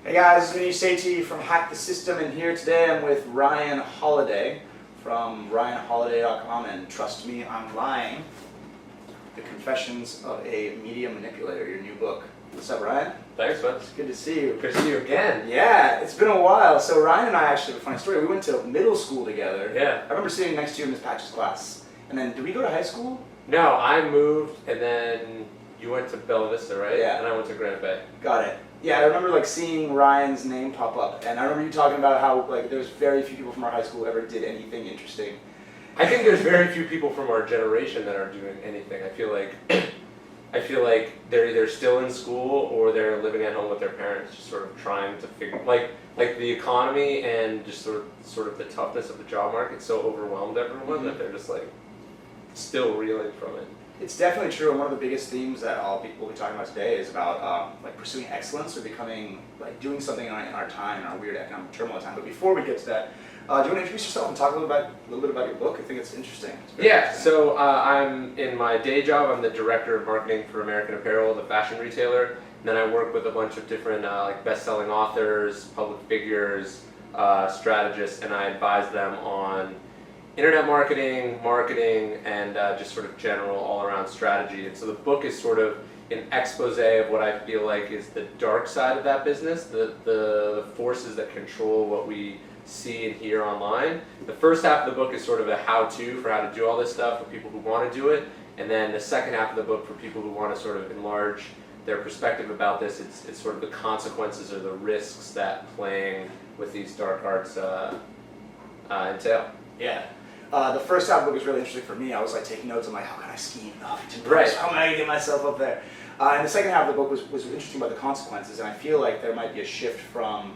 Hey guys, it's Maneesh Sethi from Hack the System, and here today I'm with Ryan Holiday from ryanholiday.com, and trust me, I'm lying. The Confessions of a Media Manipulator, your new book. What's up, Ryan? Thanks, man. It's good to see you. Good to see you again. Yeah, it's been a while. So Ryan and I actually have a funny story. We went to middle school together. Yeah. I remember sitting next to you in Miss Patch's class. And then, did we go to high school? No, I moved, and then you went to Bella Vista, right? Yeah. And I went to Granite Bay. Got it. Yeah, I remember like seeing Ryan's name pop up, and I remember you talking about how like there's very few people from our high school who ever did anything interesting. I think there's very few people from our generation that are doing anything. I feel like they're either still in school or they're living at home with their parents, just sort of trying to figure like the economy and just sort of the toughness of the job market so overwhelmed everyone that they're just like still reeling from it. It's definitely true, and one of the biggest themes that we'll be talking about today is about like pursuing excellence or becoming like doing something in our time, in our weird economic turmoil time. But before we get to that, do you want to introduce yourself and talk a little bit about your book? I think it's interesting. Interesting. So I'm in my day job. I'm the director of marketing for American Apparel, the fashion retailer. And then I work with a bunch of different like best-selling authors, public figures, strategists, and I advise them on internet marketing, and just sort of general all-around strategy. And so the book is sort of an expose of what I feel like is the dark side of that business, the forces that control what we see and hear online. The first half of the book is sort of a how-to for how to do all this stuff for people who want to do it, and then the second half of the book for people who want to sort of enlarge their perspective about this, it's sort of the consequences or the risks that playing with these dark arts entail. Yeah. The first half of the book is really interesting for me. I was like taking notes. I'm like, how can I scheme enough to Right. how am I gonna get myself up there? And the second half of the book was interesting about the consequences, and I feel like there might be a shift from,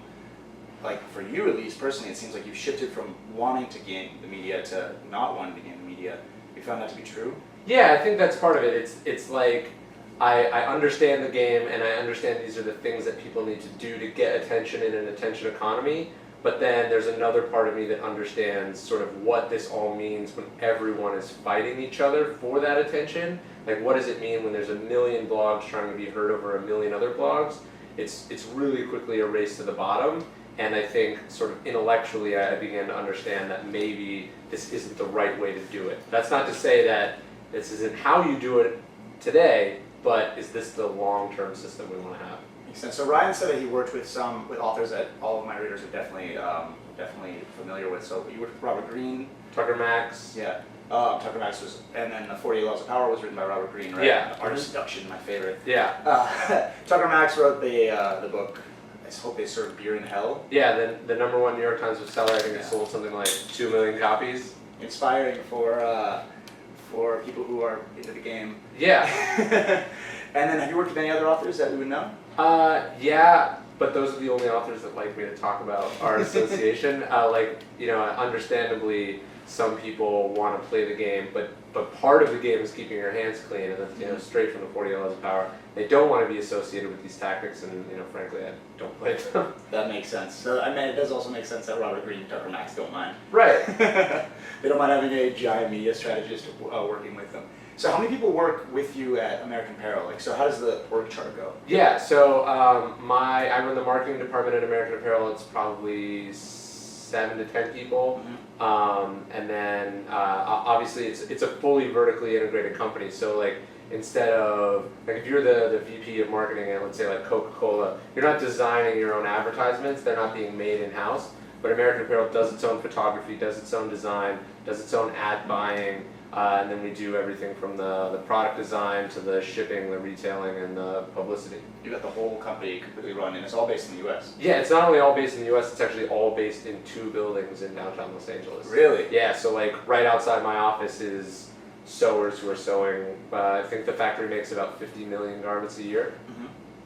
like for you at least personally, it seems like you've shifted from wanting to gain the media to not wanting to gain the media. You found that to be true? Yeah, I think that's part of it. It's like I understand the game, and I understand these are the things that people need to do to get attention in an attention economy. But then there's another part of me that understands sort of what this all means when everyone is fighting each other for that attention. Like, what does it mean when there's a million blogs trying to be heard over a million other blogs? It's really quickly a race to the bottom. And I think sort of intellectually I began to understand that maybe this isn't the right way to do it. That's not to say that this isn't how you do it today, but is this the long-term system we want to have? Makes sense. So Ryan said that he worked with authors that all of my readers are definitely familiar with. So you worked with Robert Greene. Tucker Max. Yeah. Tucker Max was, and then the 48 Laws of Power was written by Robert Greene, right? Yeah. Art of Seduction, my favorite. Yeah. Tucker Max wrote the book, I Hope They Serve Beer in Hell. Yeah, then the #1 New York Times bestseller. I think it sold something like 2 million copies. Inspiring for people who are into the game. Yeah. And then have you worked with any other authors that we would know? Yeah, but those are the only authors that like me to talk about our association. Understandably, some people want to play the game, but part of the game is keeping your hands clean, and that's straight from the 48 Laws of Power. They don't want to be associated with these tactics, and frankly, I don't play them. That makes sense. So I mean, it does also make sense that Robert Greene and Tucker Max don't mind. Right. They don't mind having a giant media strategist working with them. So how many people work with you at American Apparel? Like, so how does the org chart go? Yeah, so I run the marketing department at American Apparel. It's probably 7 to 10 people. And then obviously it's a fully vertically integrated company. So like instead of, like if you're the VP of marketing at, let's say like Coca-Cola, you're not designing your own advertisements. They're not being made in-house. But American Apparel does its own photography, does its own design, does its own ad buying. And then we do everything from the product design to the shipping, the retailing, and the publicity. You got the whole company completely run, and it's all based in the U.S. Yeah, it's not only all based in the U.S., it's actually all based in 2 buildings in downtown Los Angeles. Really? Yeah, so like right outside my office is sewers who are sewing. I think the factory makes about 50 million garments a year.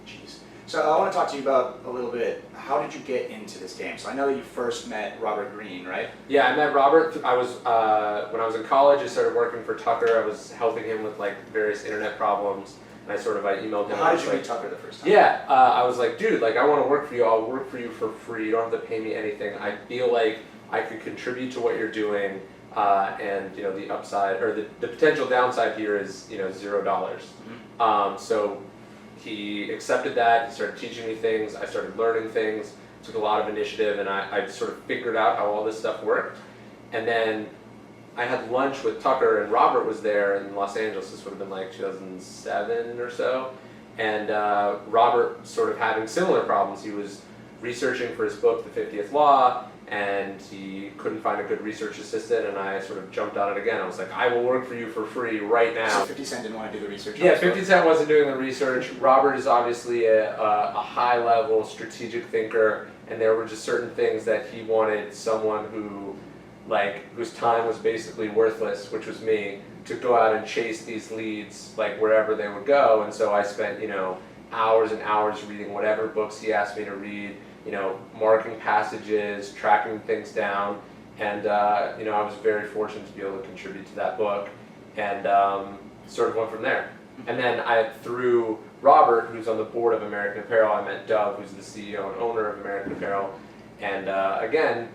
Jeez. So I want to talk to you about a little bit, how did you get into this game? So I know that you first met Robert Greene, right? Yeah, I met Robert. When I was in college, I started working for Tucker. I was helping him with like various internet problems, and I emailed him. How did you meet Tucker the first time? Yeah, I was like, dude, like I want to work for you. I'll work for you for free. You don't have to pay me anything. I feel like I could contribute to what you're doing, and the upside or the potential downside here is $0. So he accepted that, he started teaching me things, I started learning things, took a lot of initiative, and I sort of figured out how all this stuff worked. And then I had lunch with Tucker, and Robert was there in Los Angeles. This would have been like 2007 or so. And Robert sort of having similar problems. He was researching for his book, The 50th Law, and he couldn't find a good research assistant, and I sort of jumped on it again. I was like, I will work for you for free right now. So 50 Cent didn't want to do the research? Yeah, 50 Cent wasn't doing the research. Robert is obviously a high-level strategic thinker, and there were just certain things that he wanted someone who, like, whose time was basically worthless, which was me, to go out and chase these leads, like, wherever they would go. And so I spent, hours and hours reading whatever books he asked me to read, marking passages, tracking things down, and I was very fortunate to be able to contribute to that book, and sort of went from there. And then through Robert, who's on the board of American Apparel, I met Doug, who's the CEO and owner of American Apparel, and again,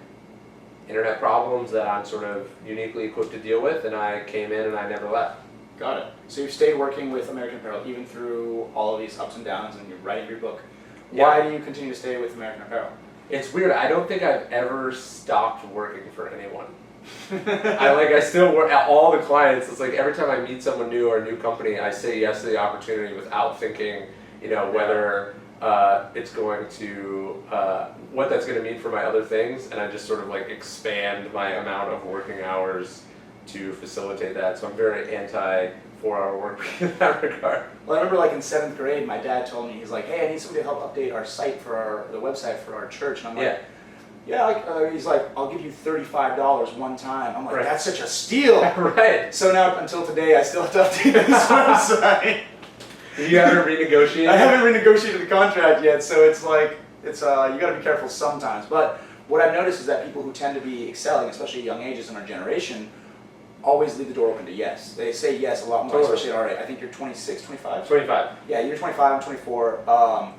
internet problems that I'm sort of uniquely equipped to deal with, and I came in and I never left. Got it. So you've stayed working with American Apparel even through all of these ups and downs, and you're writing your book. Why do you continue to stay with American Apparel? It's weird. I don't think I've ever stopped working for anyone. I still work at all the clients. It's like every time I meet someone new or a new company, I say yes to the opportunity without thinking, whether it's going to, what that's going to mean for my other things, and I just sort of like expand my amount of working hours to facilitate that. So I'm very anti 4-hour work week in that regard. Well, I remember like in 7th grade, my dad told me, he's like, hey, I need somebody to help update our site for the website for our church. And I'm like, he's like, I'll give you $35 one time. I'm like, that's such a steal. Right. So now until today, I still have to update this website. You haven't renegotiated? I haven't renegotiated the contract yet, so it's like, you got to be careful sometimes. But what I've noticed is that people who tend to be excelling, especially at young ages in our generation, always leave the door open to yes. They say yes a lot more, especially at our age. I think you're 26, 25? 25. Yeah, you're 25, I'm 24.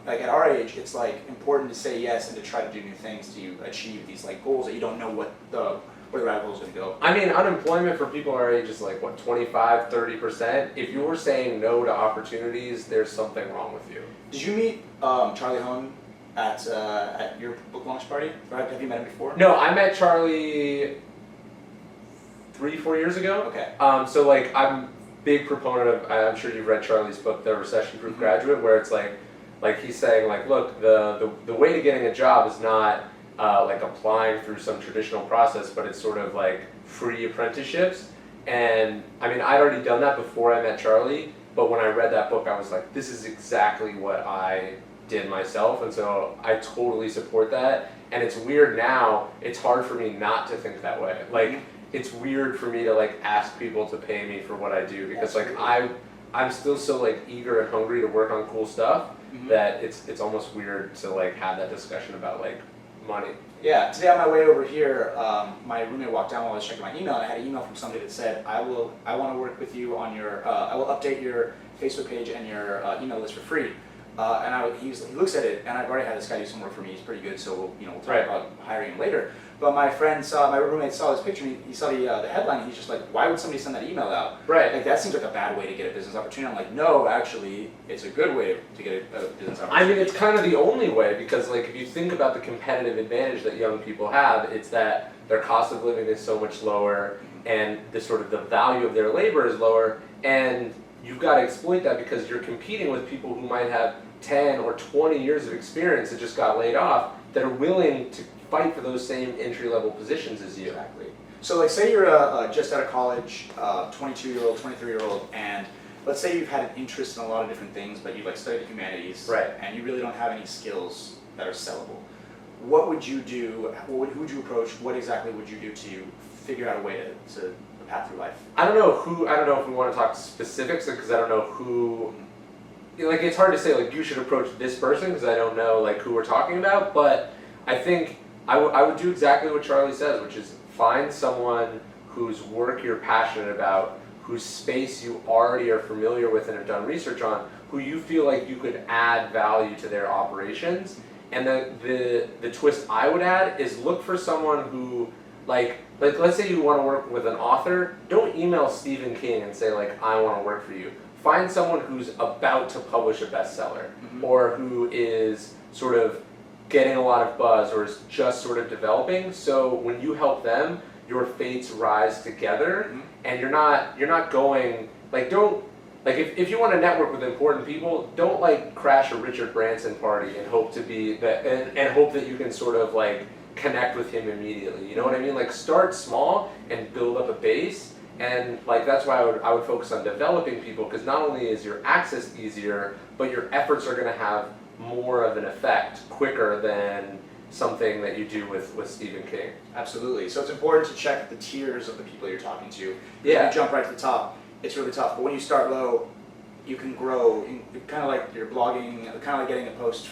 Like at our age, it's like important to say yes and to try to do new things to achieve these like goals that you don't know where the rabbit hole is going to go. I mean, unemployment for people our age is like, what, 25, 30%? If you're saying no to opportunities, there's something wrong with you. Did you meet Charlie Hone at your book launch party? Have you met him before? No, I met Charlie 3-4 years ago. Okay. So like I'm a big proponent of, I'm sure you've read Charlie's book, The Recession-Proof Graduate, where it's like he's saying like, look, the way to getting a job is not like applying through some traditional process, but it's sort of like free apprenticeships. And I mean, I'd already done that before I met Charlie, but when I read that book, I was like, this is exactly what I did myself, and so I totally support that. And it's weird now, it's hard for me not to think that way. Like, it's weird for me to like ask people to pay me for what I do, because like I'm still so like eager and hungry to work on cool stuff that it's almost weird to like have that discussion about like money. Yeah, today on my way over here, my roommate walked down while I was checking my email, and I had an email from somebody that said, I want to work with you on your, I will update your Facebook page and your email list for free. And he looks at it, and I've already had this guy do some work for me. He's pretty good, so we'll talk about hiring him later. But my roommate saw this picture, and he saw the headline, and he's just like, why would somebody send that email out? Right. Like, that seems like a bad way to get a business opportunity. I'm like, no, actually, it's a good way to get a business opportunity. I mean, it's kind of the only way, because like if you think about the competitive advantage that young people have, it's that their cost of living is so much lower, and the sort of the value of their labor is lower, and you've got to exploit that because you're competing with people who might have 10 or 20 years of experience that just got laid off that are willing to fight for those same entry-level positions as you. Exactly. So like say you're just out of college, 22-year-old, 23-year-old, and let's say you've had an interest in a lot of different things, but you've like studied the humanities, and you really don't have any skills that are sellable. What would you do? Who would you approach? What exactly would you do to figure out a way to path through life? I don't know if we want to talk specifics, because I don't know who. Like, it's hard to say like you should approach this person because I don't know like who we're talking about, but I think I would do exactly what Charlie says, which is find someone whose work you're passionate about, whose space you already are familiar with and have done research on, who you feel like you could add value to their operations. And the twist I would add is look for someone who like let's say you want to work with an author, don't email Stephen King and say like I want to work for you. find someone who's about to publish a bestseller, or who is sort of getting a lot of buzz, or is just sort of developing. So when you help them, your fates rise together, and you're not going like don't. Like if you want to network with important people, don't like crash a Richard Branson party and hope to be that and hope that you can sort of like connect with him immediately. You know what I mean? Like start small and build up a base, and like that's why I would focus on developing people, because not only is your access easier, but your efforts are going to have more of an effect quicker than something that you do with Stephen King. Absolutely. So it's important to check the tiers of the people you're talking to. Yeah. If you jump right to the top, it's really tough. But when you start low, you can grow. Kind of like you're blogging, kind of like getting a post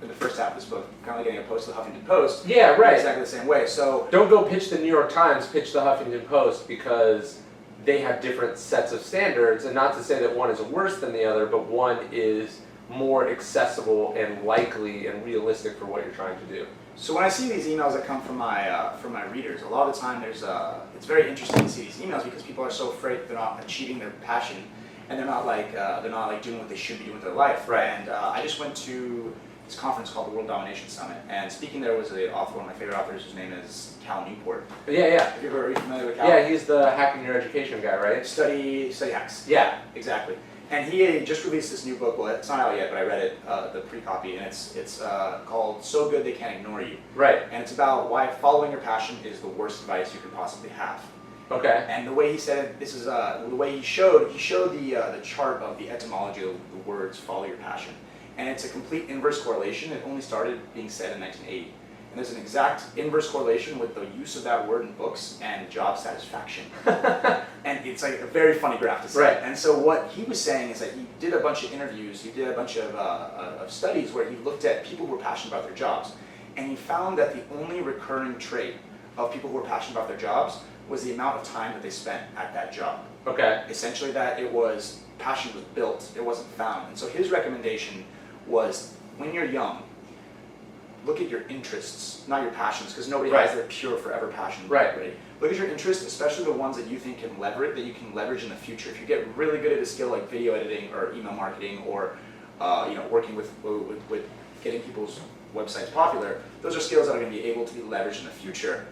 in the first half of this book, kind of like getting a post to the Huffington Post. Yeah, right. Exactly the same way. So don't go pitch the New York Times, pitch the Huffington Post, because they have different sets of standards. And not to say that one is worse than the other, but one is more accessible and likely and realistic for what you're trying to do. So when I see these emails that come from my readers, a lot of the time it's very interesting to see these emails, because people are so afraid that they're not achieving their passion, and they're not like doing what they should be doing with their life. Right. And I just went to this conference called the World Domination Summit, and speaking there was one of my favorite authors, whose name is Cal Newport. Yeah. Are you familiar with Cal? Yeah, he's the Hacking Your Education guy, right? Study hacks. Yeah, exactly. And he just released this new book. Well, it's not out yet, but I read it, the pre-copy, and it's called "So Good They Can't Ignore You." Right. And it's about why following your passion is the worst advice you could possibly have. Okay. And the way he said it, this is the way he showed the chart of the etymology of the words "follow your passion," and it's a complete inverse correlation. It only started being said in 1980. And there's an exact inverse correlation with the use of that word in books and job satisfaction. And it's like a very funny graph to see. Right. And so what he was saying is that he did a bunch of interviews, he did a bunch of studies where he looked at people who were passionate about their jobs. And he found that the only recurring trait of people who were passionate about their jobs was the amount of time that they spent at that job. Okay. Essentially that passion was built, it wasn't found. And so his recommendation was, when you're young, look at your interests, not your passions, because nobody has their pure forever passion. Right. Look at your interests, especially the ones that you think can leverage in the future. If you get really good at a skill like video editing or email marketing, or working with getting people's websites popular, those are skills that are going to be able to be leveraged in the future.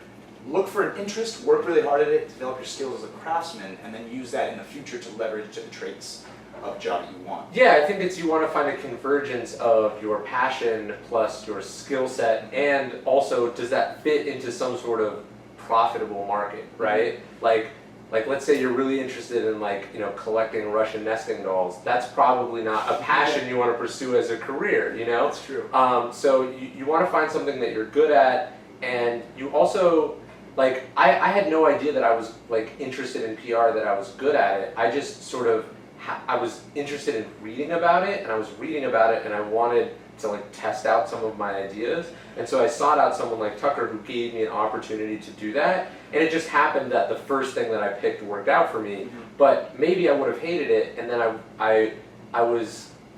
Look for an interest, work really hard at it, develop your skills as a craftsman, and then use that in the future to leverage the traits of job that you want. Yeah, I think you want to find a convergence of your passion plus your skill set, and also does that fit into some sort of profitable market, right? Like let's say you're really interested in collecting Russian nesting dolls. That's probably not a passion you want to pursue as a career, That's true. So you want to find something that you're good at, and you also I had no idea that I was interested in PR, that I was good at it. I just sort of I was interested in reading about it, and I was reading about it, and I wanted to test out some of my ideas, and so I sought out someone like Tucker, who gave me an opportunity to do that, and it just happened that the first thing that I picked worked out for me. But maybe I would have hated it, and then I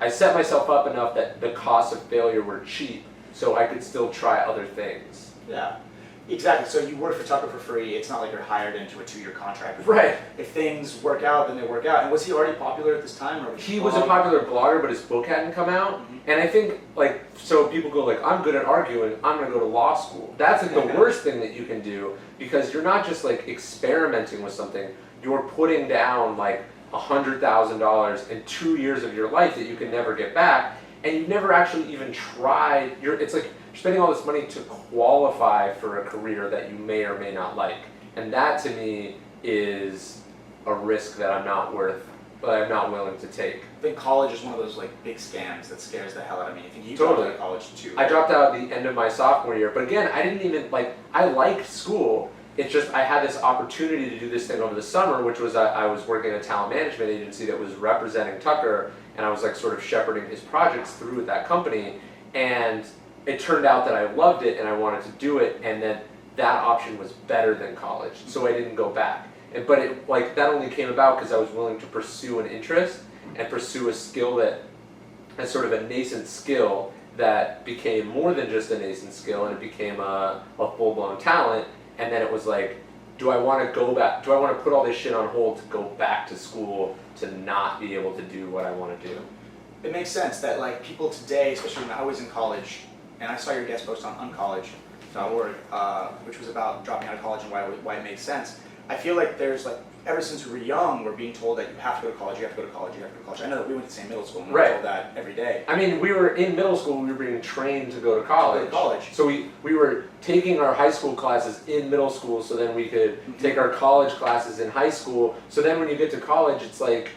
set myself up enough that the costs of failure were cheap, so I could still try other things. Yeah. Exactly. So you work for Tucker for free. It's not like you're hired into a 2-year contract. Right. If things work out, then they work out. And was he already popular at this time? Or he was a popular blogger, but his book hadn't come out. And I think, so people go I'm good at arguing, I'm going to go to law school. That's the worst thing that you can do, because you're not just experimenting with something, you're putting down $100,000 in 2 years of your life that you can never get back, and you've never actually even tried. It's like you're spending all this money to qualify for a career that you may or may not like. And that to me is a risk that I'm not willing to take. I think college is one of those big scams that scares the hell out of me. I think you Totally. dropped out of college too. I dropped out at the end of my sophomore year, but again, I didn't even I liked school. It's just I had this opportunity to do this thing over the summer, which was I was working at a talent management agency that was representing Tucker, and I was sort of shepherding his projects through at that company, and it turned out that I loved it and I wanted to do it, and then that option was better than college, so I didn't go back. But that only came about because I was willing to pursue an interest and pursue a skill as sort of a nascent skill that became more than just a nascent skill, and it became a full-blown talent. And then it was do I want to go back? Do I want to put all this shit on hold to go back to school to not be able to do what I want to do? It makes sense that like people today, especially when I was in college, and I saw your guest post on uncollege.org, which was about dropping out of college and why it makes sense. I feel like there's like, ever since we were young, we're being told that you have to go to college, you have to go to college, you have to go to college. I know that we went to the same middle school and we were told that every day. I mean, we were in middle school, we were being trained to go to college. So we were taking our high school classes in middle school so then we could take our college classes in high school. So then when you get to college, it's like,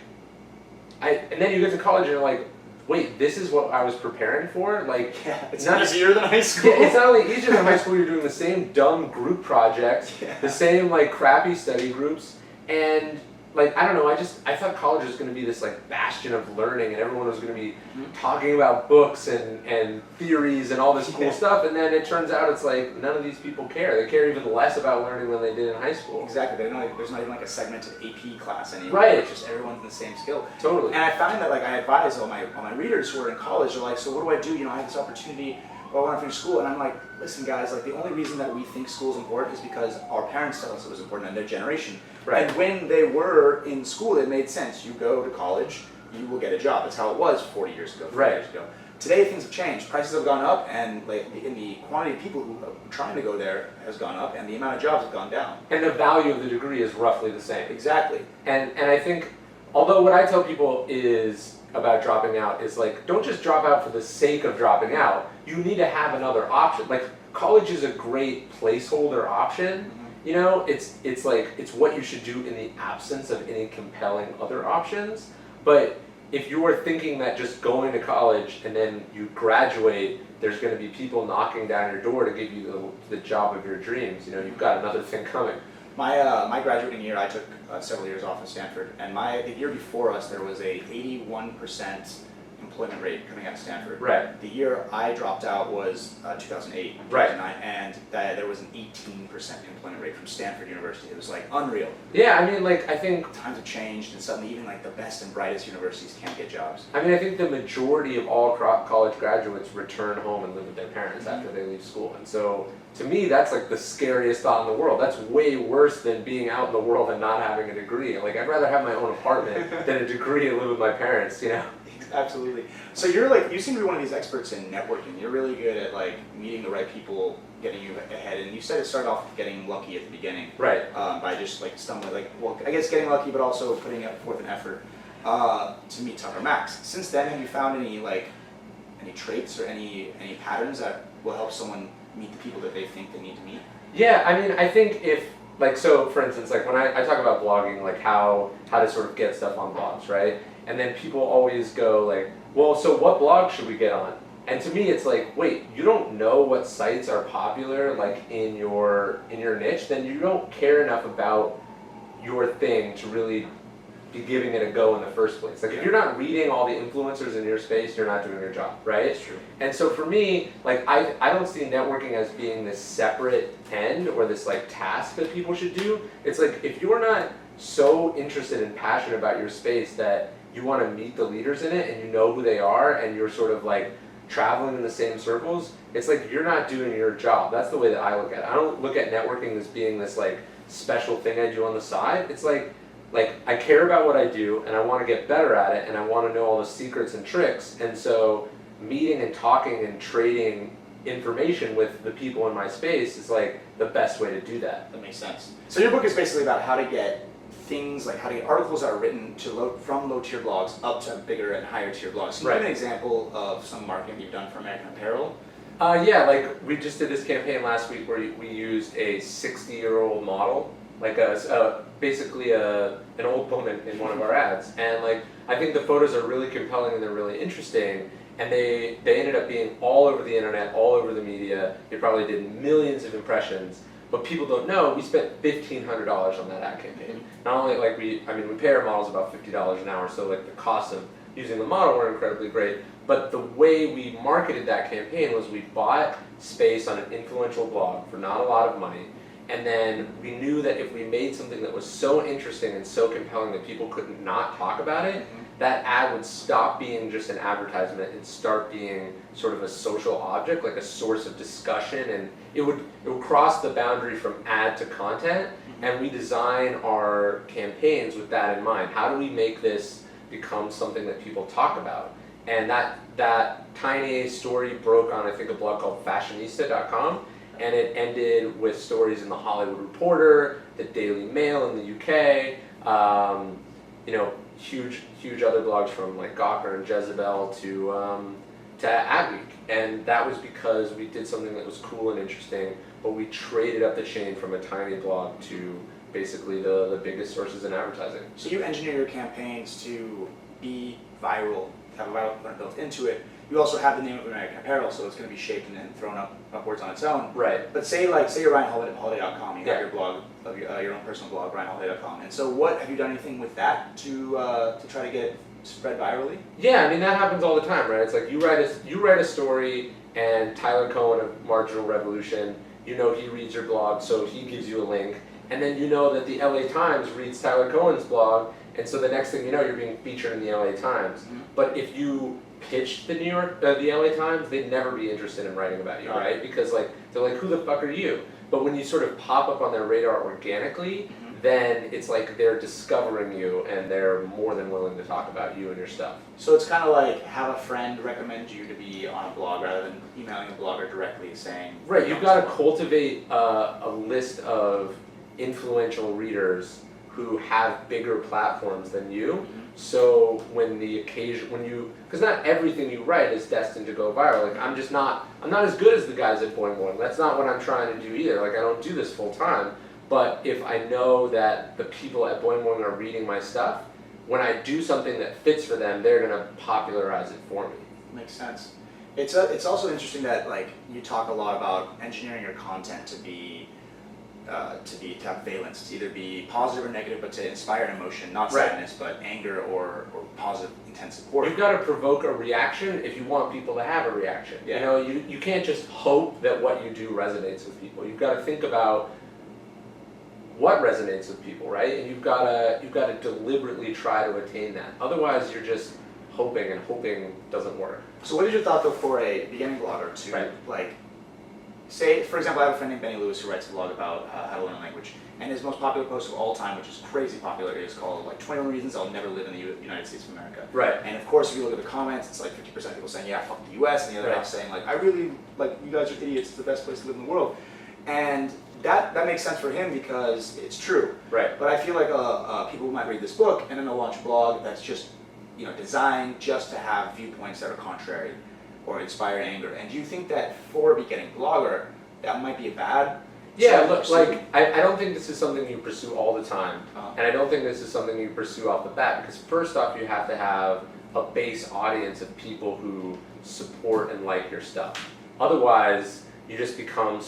and then you get to college and you're like, wait, this is what I was preparing for? Like, yeah, it's not easier than high school. Yeah, it's not only easier than high school, you're doing the same dumb group projects, the same like crappy study groups, and like, I don't know, I thought college was going to be this like bastion of learning and everyone was going to be talking about books and theories and all this cool stuff, and then it turns out it's like none of these people care. They care even less about learning than they did in high school. Exactly, there's not even like a segmented AP class anymore. Right. It's just everyone's in the same skill. Totally. And I find that like I advise all my readers who are in college, they're like, so what do I do? You know, I have this opportunity, I want to finish school, and I'm like, listen guys, like the only reason that we think school is important is because our parents tell us it was important in their generation. Right. And when they were in school, it made sense. You go to college, you will get a job. That's how it was 40 years ago, 50 years ago. Today things have changed. Prices have gone up, and like in the quantity of people who are trying to go there has gone up, and the amount of jobs have gone down. And the value of the degree is roughly the same. Exactly. And I think, although what I tell people is about dropping out is like, don't just drop out for the sake of dropping out. You need to have another option. Like, college is a great placeholder option. You know, it's like, it's what you should do in the absence of any compelling other options. But if you are thinking that just going to college and then you graduate, there's going to be people knocking down your door to give you the job of your dreams, you know, you've got another thing coming. My graduating year, I took several years off at Stanford, and the year before us, there was a 81% employment rate coming out of Stanford. Right. The year I dropped out was 2008, 2009, and there was an 18% employment rate from Stanford University. It was like unreal. Yeah, I mean, like, I think times have changed, and suddenly even like the best and brightest universities can't get jobs. I mean, I think the majority of all college graduates return home and live with their parents after they leave school, and so to me, that's like the scariest thought in the world. That's way worse than being out in the world and not having a degree. Like, I'd rather have my own apartment than a degree and live with my parents, you know? Absolutely. So you seem to be one of these experts in networking. You're really good at like meeting the right people, getting you ahead. And you said it started off getting lucky at the beginning, right? By just like stumbling, like, well, I guess getting lucky, but also putting forth an effort to meet Tucker Max. Since then, have you found any traits or any patterns that will help someone meet the people that they think they need to meet? Yeah, I mean, I think if like, so for instance, like when I talk about blogging, like how to sort of get stuff on blogs, right? And then people always go like, well, so what blog should we get on? And to me, it's like, wait, you don't know what sites are popular like in your niche, then you don't care enough about your thing to really be giving it a go in the first place. Like, if you're not reading all the influencers in your space, you're not doing your job, right? It's true. And so for me, like, I don't see networking as being this separate end or this like task that people should do. It's like, if you're not so interested and passionate about your space that you want to meet the leaders in it and you know who they are and you're sort of like traveling in the same circles, it's like you're not doing your job. That's the way that I look at it. I don't look at networking as being this like special thing I do on the side. It's like I care about what I do and I want to get better at it and I want to know all the secrets and tricks, and so meeting and talking and trading information with the people in my space is like the best way to do that. That makes sense. So your book is basically about how to get things, like how to get articles that are written from low tier blogs up to bigger and higher tier blogs. Can you give an example of some marketing you've done for American Apparel? Yeah, like we just did this campaign last week where we used a 60-year-old model, like basically an old woman in one of our ads, and like I think the photos are really compelling and they're really interesting, and they ended up being all over the internet, all over the media. They probably did millions of impressions. But people don't know, we spent $1,500 on that ad campaign. Not only like we pay our models about $50 an hour, so like the costs of using the model were incredibly great. But the way we marketed that campaign was we bought space on an influential blog for not a lot of money, and then we knew that if we made something that was so interesting and so compelling that people couldn't not talk about it, that ad would stop being just an advertisement and start being sort of a social object, like a source of discussion, and it would cross the boundary from ad to content, and we design our campaigns with that in mind. How do we make this become something that people talk about? And that tiny story broke on, I think, a blog called fashionista.com, and it ended with stories in the Hollywood Reporter, the Daily Mail in the UK, huge other blogs from like Gawker and Jezebel to Adweek. And that was because we did something that was cool and interesting, but we traded up the chain from a tiny blog to basically the biggest sources in advertising. So you engineer your campaigns to be viral, have a viral component built into it. You also have the name of American Apparel, so it's going to be shaped and thrown upwards on its own. Right. But say you're Ryan Holiday at Holiday.com, you have your blog, your own personal blog, RyanHoliday.com. And so have you done anything with that to try to get it spread virally? Yeah, I mean, that happens all the time, right? It's like you write a story, and Tyler Cohen of Marginal Revolution, he reads your blog, so he gives you a link, and then you know that the LA Times reads Tyler Cohen's blog, and so the next thing you know, you're being featured in the LA Times. Mm-hmm. But if you pitched the LA Times, they'd never be interested in writing about you, right? Because they're like, who the fuck are you? But when you sort of pop up on their radar organically, then it's like they're discovering you, and they're more than willing to talk about you and your stuff. So it's kind of like have a friend recommend you to be on a blog rather than emailing a blogger directly saying... Right, you've got to cultivate a list of influential readers who have bigger platforms than you. Mm-hmm. So because not everything you write is destined to go viral. Like I'm not as good as the guys at Boing Boing. That's not what I'm trying to do either. Like I don't do this full time. But if I know that the people at Boing Boing are reading my stuff, when I do something that fits for them, they're gonna popularize it for me. Makes sense. It's also interesting that you talk a lot about engineering your content to have valence, to either be positive or negative, but to inspire emotion, not sadness, but anger or positive, intense support. You've got to provoke a reaction if you want people to have a reaction. Yeah. You can't just hope that what you do resonates with people. You've got to think about what resonates with people, right? And you've got to deliberately try to attain that. Otherwise, you're just hoping, and hoping doesn't work. So what is your thought though for a beginning blogger to say, for example, I have a friend named Benny Lewis who writes a blog about how to learn a language, and his most popular post of all time, which is crazy popular, is called 21 Reasons I'll Never Live in the United States of America. Right. And of course, if you look at the comments, it's 50% of people saying, yeah, fuck the US, and the other half saying, I really, you guys are idiots, it's the best place to live in the world. And that makes sense for him because it's true. Right. But I feel like people who might read this book and then they'll launch a blog that's just designed just to have viewpoints that are contrary or inspire anger. And do you think that for a beginning blogger, that might be a bad? Yeah, look, I don't think this is something you pursue all the time, and I don't think this is something you pursue off the bat, because first off, you have to have a base audience of people who support and like your stuff. Otherwise, you just become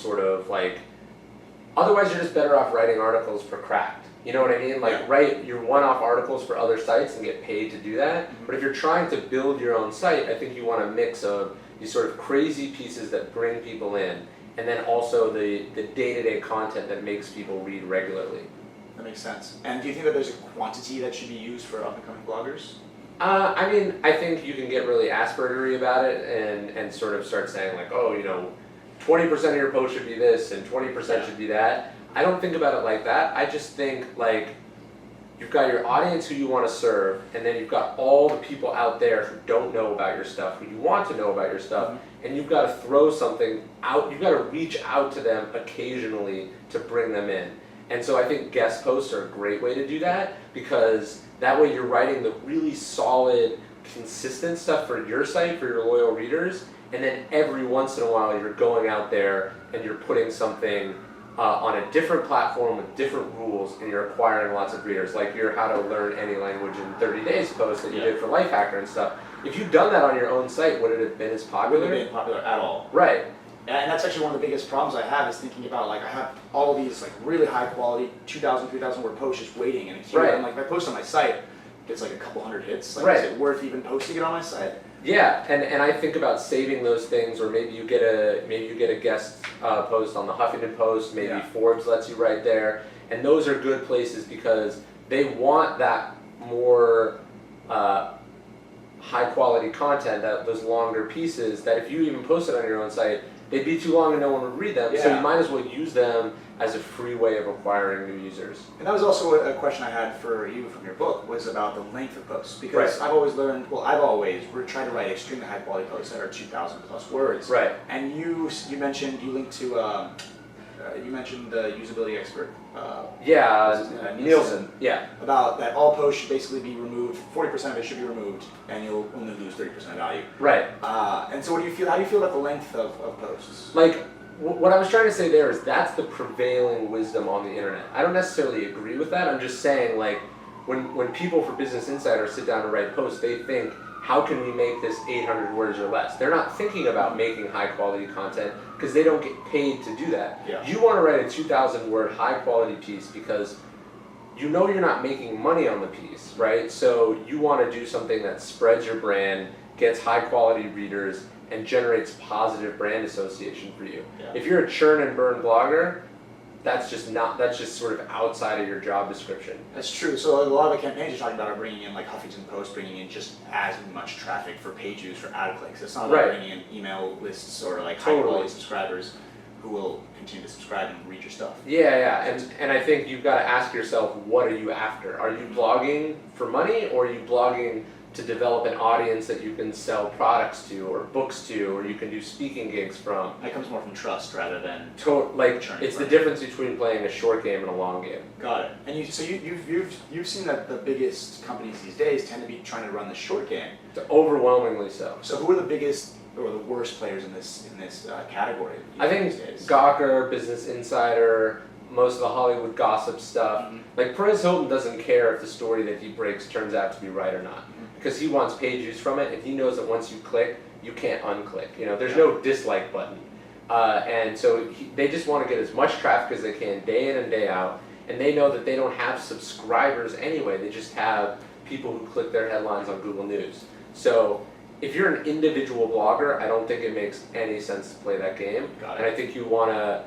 otherwise you're just better off writing articles for Cracked. You know what I mean? Write your one-off articles for other sites and get paid to do that. Mm-hmm. But if you're trying to build your own site, I think you want a mix of these sort of crazy pieces that bring people in, and then also the day-to-day content that makes people read regularly. That makes sense. And do you think that there's a quantity that should be used for up-and-coming bloggers? I think you can get really Aspergery about it and sort of start saying 20% of your post should be this and 20% should be that. I don't think about it like that. I just think you've got your audience who you want to serve, and then you've got all the people out there who don't know about your stuff, who you want to know about your stuff, and you've got to throw something out, you've got to reach out to them occasionally to bring them in. And so I think guest posts are a great way to do that, because that way you're writing the really solid, consistent stuff for your site, for your loyal readers, and then every once in a while you're going out there and you're putting something on a different platform with different rules, and you're acquiring lots of readers, like your How to Learn Any Language in 30 Days post that you did for Lifehacker and stuff. If you'd done that on your own site, would it have been as popular? It wouldn't have been popular at all. Right. And that's actually one of the biggest problems I have, is thinking about I have all these really high quality 2,000, 3,000 word posts just waiting in a queue. And if I post on my site, it's a couple hundred hits. Is it worth even posting it on my site? Yeah, and I think about saving those things, or maybe you get a guest post on the Huffington Post, maybe Forbes lets you write there, and those are good places because they want that more high quality content, those longer pieces, that if you even posted on your own site, they'd be too long and no one would read them. So Yeah. you might as well use them as a free way of acquiring new users. And that was also a question I had for you from your book, was about the length of posts. Because Right. I've always learned, we're trying to write extremely high quality posts that are 2,000 plus words. Right. And you mentioned, you linked to, you mentioned the usability expert. Nielsen. Yeah. About that all posts should basically be removed, 40% of it should be removed, and you'll only lose 30% of value. Right. And so how do you feel about the length of posts? Like, what I was trying to say there is that's the prevailing wisdom on the internet. I don't necessarily agree with that. I'm just saying, like, when people for Business Insider sit down to write posts, they think, how can we make this 800 words or less? They're not thinking about making high quality content because they don't get paid to do that. Yeah. You want to write a 2,000 word high quality piece because you know you're not making money on the piece, right? So you want to do something that spreads your brand, gets high quality readers, and generates positive brand association for you. Yeah. If you're a churn and burn blogger, that's just sort of outside of your job description. That's true. So a lot of the campaigns you're talking about are bringing in, like Huffington Post, bringing in just as much traffic for page views, for ad clicks. It's not about Right. bringing in email lists or like high Totally. quality subscribers who will continue to subscribe and read your stuff. Yeah, and I think you've got to ask yourself, what are you after? Are you blogging for money, or are you blogging to develop an audience that you can sell products to, or books to, or you can do speaking gigs from? That comes more from trust rather than churning It's the from. difference between playing a short game and a long game. Got it. And you've seen that the biggest companies these days tend to be trying to run the short game. Overwhelmingly so. So who are the biggest or the worst players in this category? I think these days? Gawker, Business Insider, most of the Hollywood gossip stuff. Mhm. Like, Perez Hilton doesn't care if the story that he breaks turns out to be right or not, because he wants page views from it, and he knows that once you click, you can't unclick. You know, there's no dislike button. And so they just want to get as much traffic as they can day in and day out, and they know that they don't have subscribers anyway, they just have people who click their headlines on Google News. So if you're an individual blogger, I don't think it makes any sense to play that game. Got it. And I think you wanna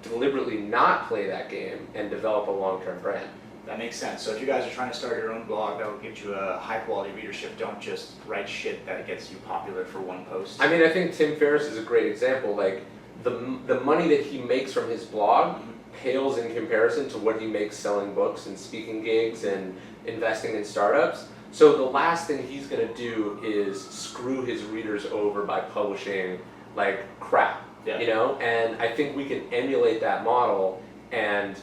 deliberately not play that game and develop a long-term brand. That makes sense. So if you guys are trying to start your own blog that will get you a high quality readership, don't just write shit that gets you popular for one post. I mean, I think Tim Ferriss is a great example. Like, the money that he makes from his blog pales in comparison to what he makes selling books and speaking gigs and investing in startups. So the last thing he's gonna do is screw his readers over by publishing like crap, Yeah. you know? And I think we can emulate that model and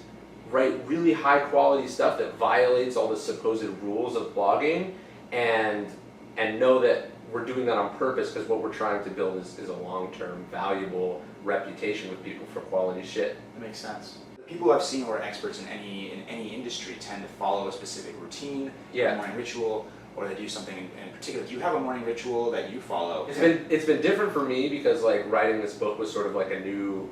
write really high quality stuff that violates all the supposed rules of blogging, and know that we're doing that on purpose because what we're trying to build is a long-term valuable reputation with people for quality shit. That makes sense. The people I've seen who are experts in any industry tend to follow a specific routine, a morning ritual, or they do something in particular. Do you have a morning ritual that you follow? It's been different for me because like writing this book was sort of like a new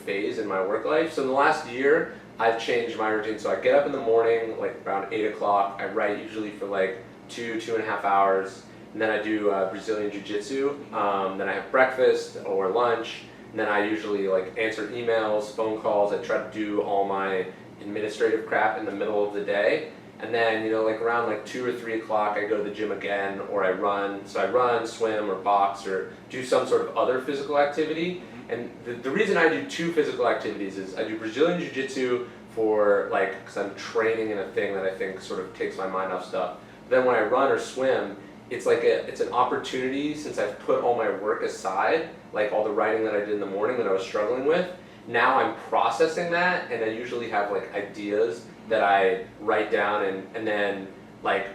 phase in my work life. So in the last year, I've changed my routine. So I get up in the morning, like around 8 o'clock. I write usually for like 2.5 hours. And then I do Brazilian Jiu-Jitsu. Then I have breakfast or lunch. And then I usually like answer emails, phone calls. I try to do all my administrative crap in the middle of the day. And then, you know, like around like 2 or 3 o'clock, I go to the gym again, or I run. So I run, swim, or box, or do some sort of other physical activity. And the reason I do 2 physical activities is I do Brazilian Jiu-Jitsu for like, because I'm training in a thing that I think sort of takes my mind off stuff. Then when I run or swim, it's like it's an opportunity, since I've put all my work aside, like all the writing that I did in the morning that I was struggling with. Now I'm processing that, and I usually have like ideas that I write down, and then like,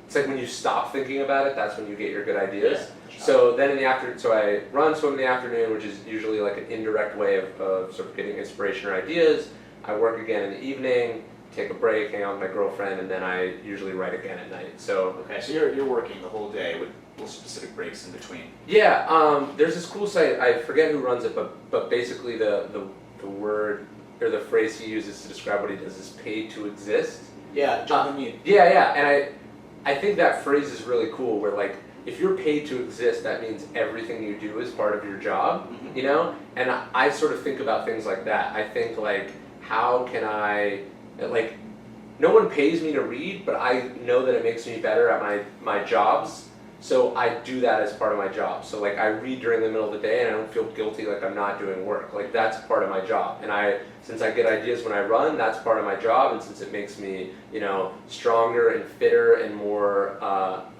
it's like when you stop thinking about it, that's when you get your good ideas. Yeah. So then in the afternoon, so I run, swim in the afternoon, which is usually like an indirect way of sort of getting inspiration or ideas. I work again in the evening, take a break, hang out with my girlfriend, and then I usually write again at night. So Okay, so you're working the whole day with little specific breaks in between. yeah, there's this cool site, I forget who runs it, but basically the word or the phrase he uses to describe what he does is paid to exist. Yeah, jump in. Yeah, and I think that phrase is really cool, where like, if you're paid to exist, that means everything you do is part of your job, you know? And I sort of think about things like that. I think like, how can I, like, no one pays me to read, but I know that it makes me better at my jobs. So I do that as part of my job. So like I read during the middle of the day and I don't feel guilty like I'm not doing work. Like that's part of my job. And since I get ideas when I run, that's part of my job. And since it makes me, stronger and fitter and more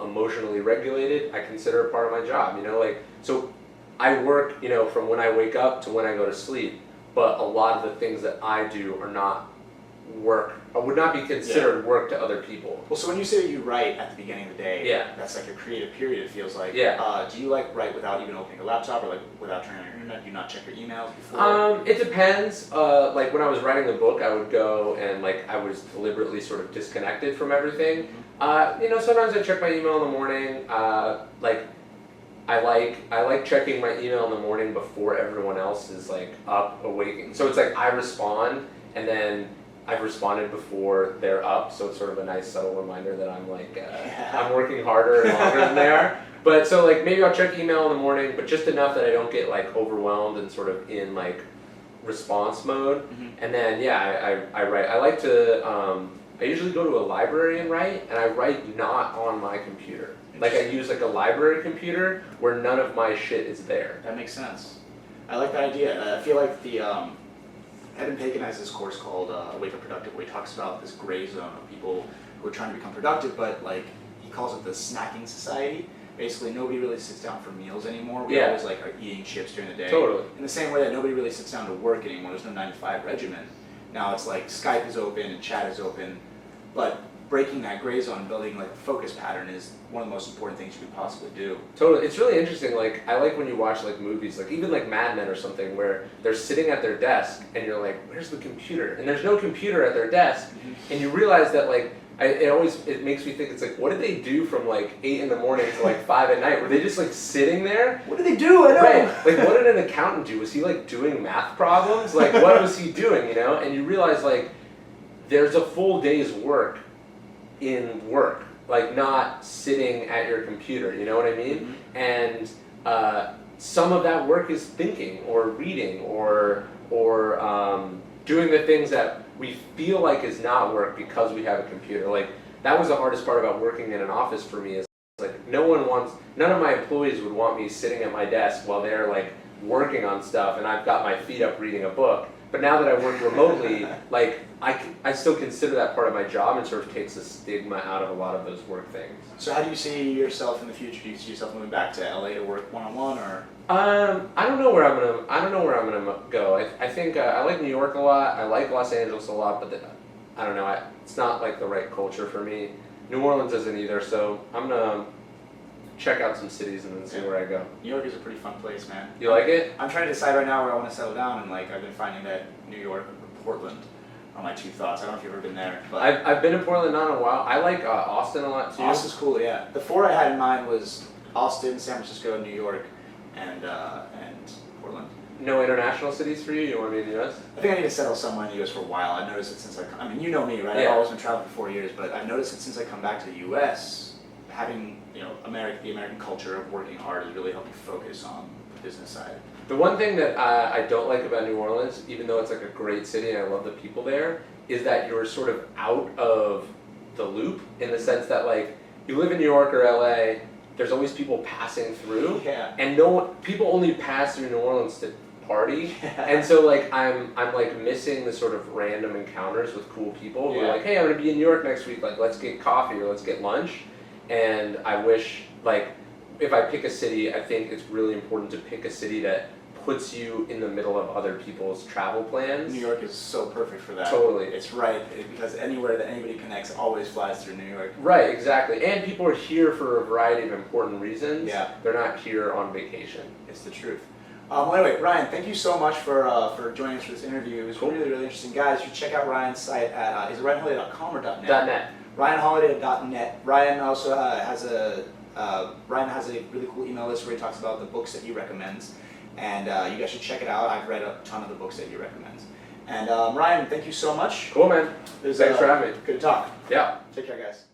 emotionally regulated, I consider it part of my job, So I work, from when I wake up to when I go to sleep. But a lot of the things that I do are not work, or would not be considered work to other people. Well, so when you say that you write at the beginning of the day, that's like your creative period, it feels like. Yeah. Do you like write without even opening a laptop, or like without turning on your internet? Do you not check your emails before? It depends. Like when I was writing the book, I would go and like I was deliberately sort of disconnected from everything. Sometimes I check my email in the morning. I like checking my email in the morning before everyone else is like up, awaking. So it's like I respond, and then I've responded before they're up. So it's sort of a nice subtle reminder that I'm like I'm working harder and longer than they are. But so like maybe I'll check email in the morning, but just enough that I don't get like overwhelmed and sort of in like response mode. And then I write. I like to. I usually go to a library and write, and I write not on my computer. Like I use like a library computer where none of my shit is there. That makes sense. I like that idea. I feel like the Evan Pagan has this course called Wake Up Productive, where he talks about this gray zone of people who are trying to become productive, but like he calls it the snacking society. Basically, nobody really sits down for meals anymore. We always like are eating chips during the day. Totally. In the same way that nobody really sits down to work anymore. There's no 9-to-5 regimen. Now it's like Skype is open and chat is open, but breaking that gray zone, building like a focus pattern is one of the most important things you could possibly do. Totally, it's really interesting. Like I like when you watch like movies, like even like Mad Men or something, where they're sitting at their desk and you're like, "Where's the computer?" And there's no computer at their desk, and you realize that like it makes me think it's like, what did they do from like 8 in the morning to like 5 at night? Were they just like sitting there? What did they do? I know. Right. Like what did an accountant do? Was he like doing math problems? Like what was he doing? And you realize like there's a full day's work in work, like not sitting at your computer, you know what I mean? And some of that work is thinking or reading or doing the things that we feel like is not work because we have a computer. Like that was the hardest part about working in an office for me, is like none of my employees would want me sitting at my desk while they're like working on stuff and I've got my feet up reading a book. But now that I work remotely, like I still consider that part of my job, and sort of takes the stigma out of a lot of those work things. So how do you see yourself in the future? Do you see yourself moving back to LA to work one-on-one, or? I don't know where I'm gonna go. I think I like New York a lot. I like Los Angeles a lot, but I don't know. It's not like the right culture for me. New Orleans isn't either. So I'm gonna check out some cities and then see where I go. New York is a pretty fun place, man. You like it? I'm trying to decide right now where I want to settle down, and like I've been finding that New York or Portland are my two thoughts. I don't know if you've ever been there, but I've been in Portland not in a while. I like Austin a lot too. Austin's cool, yeah. The four I had in mind was Austin, San Francisco, New York, and Portland. No international cities for you? You want to be in the U.S.? I think I need to settle somewhere in the U.S. for a while. I've noticed it since I mean, you know me, right? Yeah. I've always been traveling for 4 years, but I've noticed it since I come back to the U.S., having the American culture of working hard has really helped me focus on the business side. The one thing that I don't like about New Orleans, even though it's like a great city and I love the people there, is that you're sort of out of the loop, in the sense that like you live in New York or LA, there's always people passing through, and people only pass through New Orleans to party, and so like I'm like missing the sort of random encounters with cool people who are like, hey, I'm gonna be in New York next week, like let's get coffee or let's get lunch. And I wish, like, if I pick a city, I think it's really important to pick a city that puts you in the middle of other people's travel plans. New York is so perfect for that. Totally. It's right, because anywhere that anybody connects always flies through New York. Right, exactly. And people are here for a variety of important reasons. Yeah. They're not here on vacation. It's the truth. Well, anyway, Ryan, thank you so much for joining us for this interview. It was really, really interesting. Guys, you should check out Ryan's site at, is it ryanholiday.com or .net? .net. ryanholiday.net. Ryan also has a really cool email list where he talks about the books that he recommends, and you guys should check it out. I've read a ton of the books that he recommends. And Ryan, thank you so much. Cool, man. Thanks for having me. Good to talk. Yeah. Take care, guys.